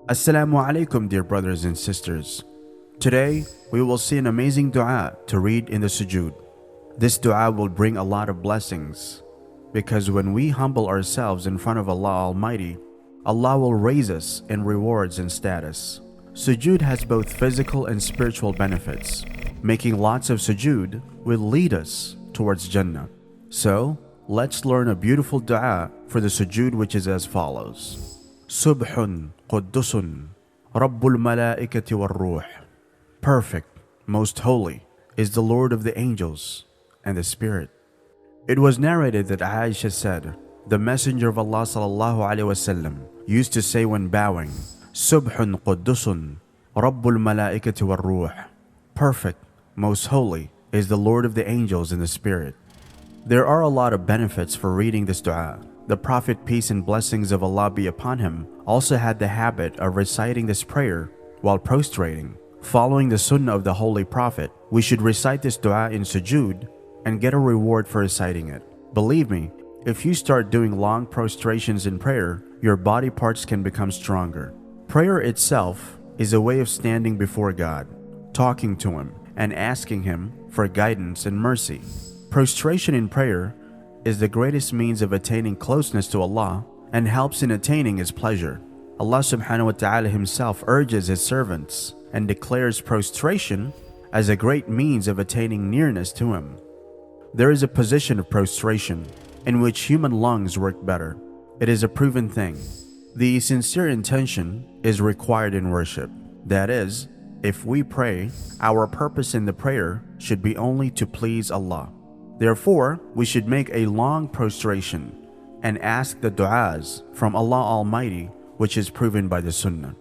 Assalamu alaikum, dear brothers and sisters. Today, we will see an amazing dua to read in the sujood. This dua will bring a lot of blessings because when we humble ourselves in front of Allah Almighty, Allah will raise us in rewards and status. Sujood has both physical and spiritual benefits. Making lots of sujood will lead us towards Jannah. So, let's learn a beautiful dua for the sujood, which is as follows. Subhun Quddusun Rabbul Malaikati wal Ruh. Perfect, most holy, is the Lord of the angels and the Spirit. It was narrated that Aisha said, the Messenger of Allah ﷺ used to say when bowing, Subhun Quddusun Rabbul Malaikati wal Ruh. Perfect, most holy, is the Lord of the angels and the Spirit. There are a lot of benefits for reading this dua. The Prophet, peace and blessings of Allah be upon him, also had the habit of reciting this prayer while prostrating. Following the Sunnah of the Holy Prophet, we should recite this dua in sujood and get a reward for reciting it. Believe me, if you start doing long prostrations in prayer, your body parts can become stronger. Prayer itself is a way of standing before God, talking to Him, and asking Him for guidance and mercy. Prostration in prayer is the greatest means of attaining closeness to Allah and helps in attaining His pleasure. Allah subhanahu wa ta'ala Himself urges His servants and declares prostration as a great means of attaining nearness to Him. There is a position of prostration in which human lungs work better. It is a proven thing. The sincere intention is required in worship. That is, if we pray, our purpose in the prayer should be only to please Allah. Therefore, we should make a long prostration and ask the du'as from Allah Almighty, which is proven by the Sunnah.